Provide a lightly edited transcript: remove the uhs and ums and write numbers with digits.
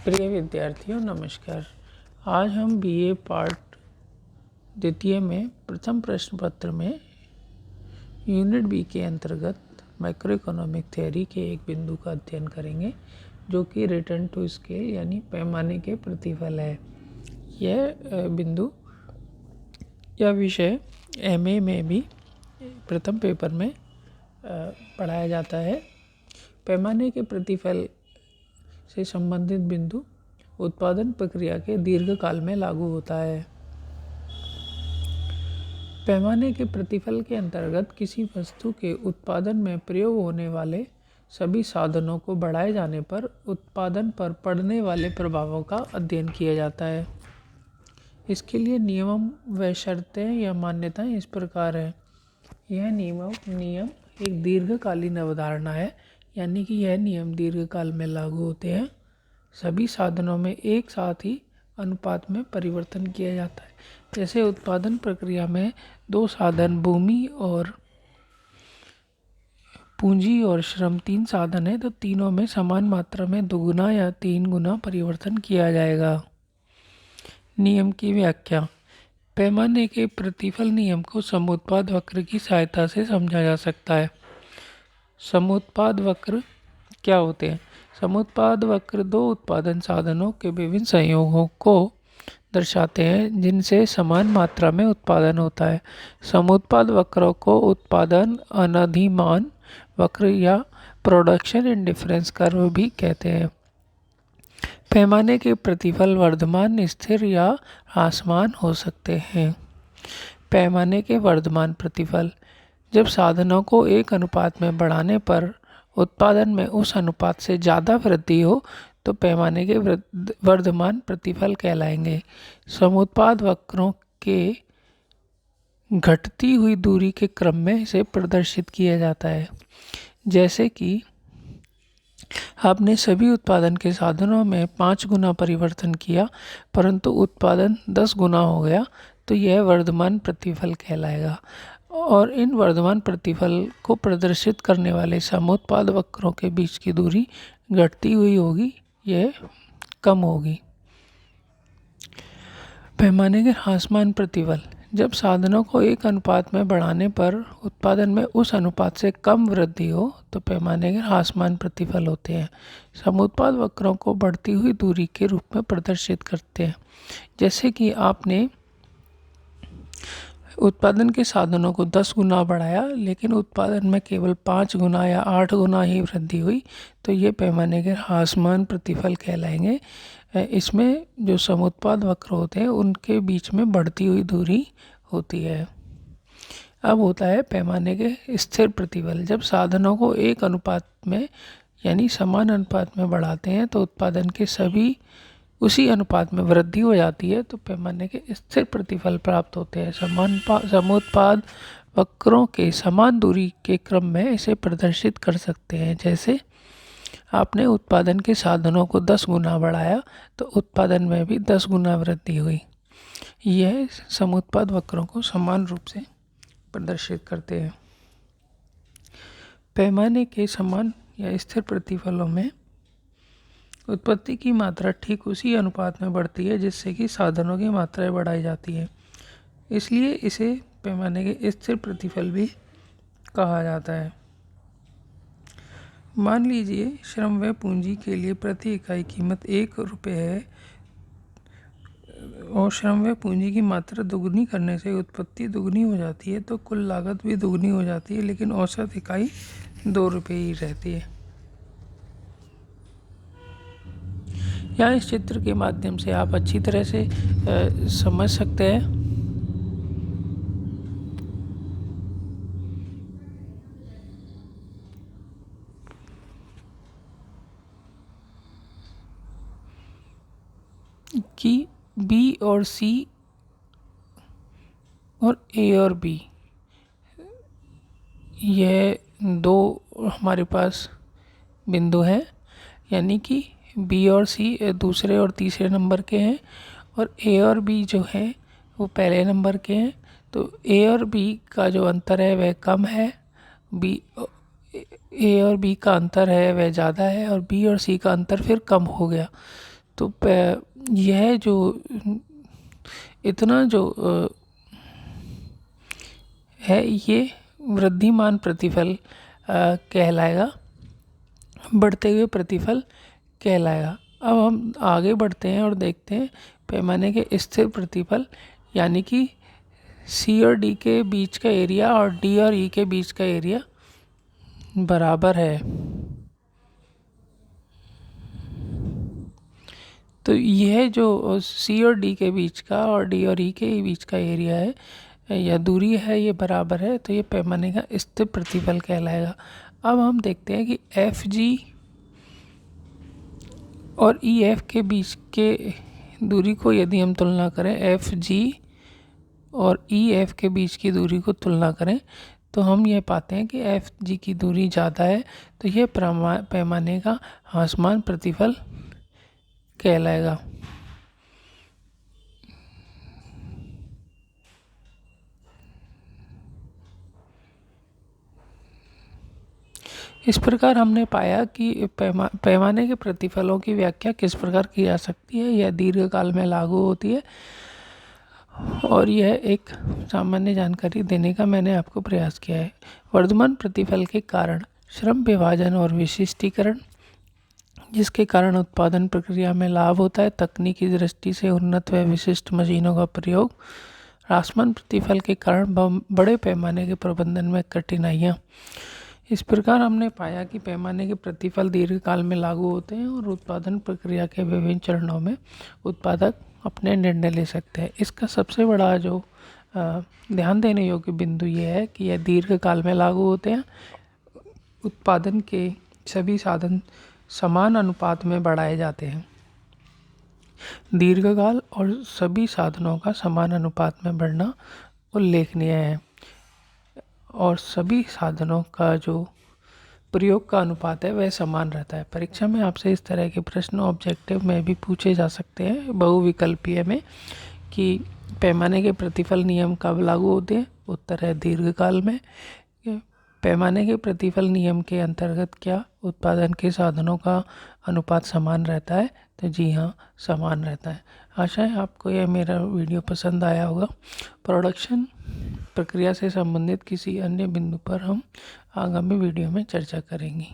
प्रिय विद्यार्थियों नमस्कार। आज हम बीए पार्ट द्वितीय में प्रथम प्रश्न पत्र में यूनिट बी के अंतर्गत माइक्रो इकोनॉमिक थ्योरी के एक बिंदु का अध्ययन करेंगे जो कि रिटर्न टू स्केल यानी पैमाने के प्रतिफल है। यह बिंदु या विषय एमए में भी प्रथम पेपर में पढ़ाया जाता है। पैमाने के प्रतिफल से संबंधित बिंदु उत्पादन प्रक्रिया के दीर्घकाल में लागू होता है। पैमाने के प्रतिफल के अंतर्गत किसी वस्तु के उत्पादन में प्रयोग होने वाले सभी साधनों को बढ़ाए जाने पर उत्पादन पर पड़ने वाले प्रभावों का अध्ययन किया जाता है। इसके लिए नियम व शर्तें या मान्यताएं इस प्रकार है। यह नियम एक दीर्घकालीन अवधारणा है, यानी कि यह नियम दीर्घकाल में लागू होते हैं। सभी साधनों में एक साथ ही अनुपात में परिवर्तन किया जाता है। जैसे उत्पादन प्रक्रिया में दो साधन भूमि और पूंजी और श्रम तीन साधन है, तो तीनों में समान मात्रा में दोगुना या 3 गुना परिवर्तन किया जाएगा। नियम की व्याख्या। पैमाने के प्रतिफल नियम को समुत्पाद वक्र की सहायता से समझा जा सकता है। समुत्पाद वक्र क्या होते हैं? समुत्पाद वक्र दो उत्पादन साधनों के विभिन्न संयोगों को दर्शाते हैं जिनसे समान मात्रा में उत्पादन होता है। समुत्पाद वक्रों को उत्पादन अनधिमान वक्र या प्रोडक्शन इंडिफरेंस कर्व भी कहते हैं। पैमाने के प्रतिफल वर्धमान, स्थिर या ह्रासमान हो सकते हैं। पैमाने के वर्धमान प्रतिफल। जब साधनों को एक अनुपात में बढ़ाने पर उत्पादन में उस अनुपात से ज़्यादा वृद्धि हो तो पैमाने के वर्धमान प्रतिफल कहलाएंगे। समुत्पाद वक्रों के घटती हुई दूरी के क्रम में इसे प्रदर्शित किया जाता है। जैसे कि आपने सभी उत्पादन के साधनों में 5 गुना परिवर्तन किया परंतु उत्पादन 10 गुना हो गया, तो यह वर्धमान प्रतिफल कहलाएगा। और इन वर्धमान प्रतिफल को प्रदर्शित करने वाले समुत्पाद वक्रों के बीच की दूरी घटती हुई होगी, यह कम होगी। पैमाने के ह्रासमान प्रतिफल। जब साधनों को एक अनुपात में बढ़ाने पर उत्पादन में उस अनुपात से कम वृद्धि हो तो पैमाने के ह्रासमान प्रतिफल होते हैं। समुत्पाद वक्रों को बढ़ती हुई दूरी के रूप में प्रदर्शित करते हैं। जैसे कि आपने उत्पादन के साधनों को 10 गुना बढ़ाया लेकिन उत्पादन में केवल 5 गुना या 8 गुना ही वृद्धि हुई, तो ये पैमाने के ह्रासमान प्रतिफल कहलाएंगे। इसमें जो समुत्पाद वक्र होते हैं उनके बीच में बढ़ती हुई दूरी होती है। अब होता है पैमाने के स्थिर प्रतिफल। जब साधनों को एक अनुपात में यानी समान अनुपात में बढ़ाते हैं तो उत्पादन के सभी उसी अनुपात में वृद्धि हो जाती है, तो पैमाने के स्थिर प्रतिफल प्राप्त होते हैं। समुत्पाद वक्रों के समान दूरी के क्रम में इसे प्रदर्शित कर सकते हैं। जैसे आपने उत्पादन के साधनों को 10 गुना बढ़ाया तो उत्पादन में भी 10 गुना वृद्धि हुई। यह समुत्पाद वक्रों को समान रूप से प्रदर्शित करते हैं। पैमाने के समान या स्थिर प्रतिफलों में उत्पत्ति की मात्रा ठीक उसी अनुपात में बढ़ती है जिससे कि साधनों की मात्राएं बढ़ाई जाती है, इसलिए इसे पैमाने के स्थिर प्रतिफल भी कहा जाता है। मान लीजिए श्रम व पूंजी के लिए प्रति इकाई कीमत 1 रुपये है और श्रम व पूंजी की मात्रा दुगनी करने से उत्पत्ति दुगनी हो जाती है, तो कुल लागत भी दुगनी हो जाती है लेकिन औसत इकाई 2 रुपये ही रहती है। यहाँ इस चित्र के माध्यम से आप अच्छी तरह से समझ सकते हैं कि बी और सी और ए और बी यह दो हमारे पास बिंदु हैं, यानी कि बी और सी दूसरे और तीसरे नंबर के हैं और ए और बी जो हैं वो पहले नंबर के हैं। तो ए और बी का जो अंतर है वह कम है, ए और बी का अंतर है वह ज़्यादा है और बी और सी का अंतर फिर कम हो गया। तो यह जो इतना जो है ये वृद्धिमान प्रतिफल कहलाएगा, बढ़ते हुए प्रतिफल कहलाएगा। अब हम आगे बढ़ते हैं और देखते हैं पैमाने के स्थिर प्रतिफल, यानी कि सी और डी के बीच का एरिया और डी और ई के बीच का एरिया बराबर है। तो यह जो सी और डी के बीच का और डी और ई के बीच का एरिया है या दूरी है, ये बराबर है, तो ये पैमाने का स्थिर प्रतिफल कहलाएगा। अब हम देखते हैं कि एफ जी और ई एफ के बीच के दूरी को यदि हम तुलना करें, एफ जी और ई एफ के बीच की दूरी को तुलना करें, तो हम ये पाते हैं कि एफ जी की दूरी ज़्यादा है, तो यह पैमाने का ह्रासमान प्रतिफल कहलाएगा। इस प्रकार हमने पाया कि पैमाने के प्रतिफलों की व्याख्या किस प्रकार की जा सकती है, यह दीर्घकाल में लागू होती है, और यह एक सामान्य जानकारी देने का मैंने आपको प्रयास किया है। वर्धमान प्रतिफल के कारण श्रम विभाजन और विशिष्टीकरण, जिसके कारण उत्पादन प्रक्रिया में लाभ होता है, तकनीकी दृष्टि से उन्नत व विशिष्ट मशीनों का प्रयोग, ह्रासमान प्रतिफल के कारण बड़े पैमाने के प्रबंधन में कठिनाइयाँ। इस प्रकार हमने पाया कि पैमाने के प्रतिफल दीर्घकाल में लागू होते हैं और उत्पादन प्रक्रिया के विभिन्न चरणों में उत्पादक अपने निर्णय ले सकते हैं। इसका सबसे बड़ा जो ध्यान देने योग्य बिंदु ये है कि यह दीर्घकाल में लागू होते हैं। उत्पादन के सभी साधन समान अनुपात में बढ़ाए जाते हैं। दीर्घकाल और सभी साधनों का समान अनुपात में बढ़ना उल्लेखनीय है, और सभी साधनों का जो प्रयोग का अनुपात है वह समान रहता है। परीक्षा में आपसे इस तरह के प्रश्न ऑब्जेक्टिव में भी पूछे जा सकते हैं, बहुविकल्पीय में, कि पैमाने के प्रतिफल नियम कब लागू होते हैं। उत्तर है दीर्घकाल में। पैमाने के प्रतिफल नियम के अंतर्गत क्या उत्पादन के साधनों का अनुपात समान रहता है, तो जी हाँ, समान रहता है। आशा है आपको यह मेरा वीडियो पसंद आया होगा। प्रोडक्शन प्रक्रिया से संबंधित किसी अन्य बिंदु पर हम आगामी वीडियो में चर्चा करेंगे।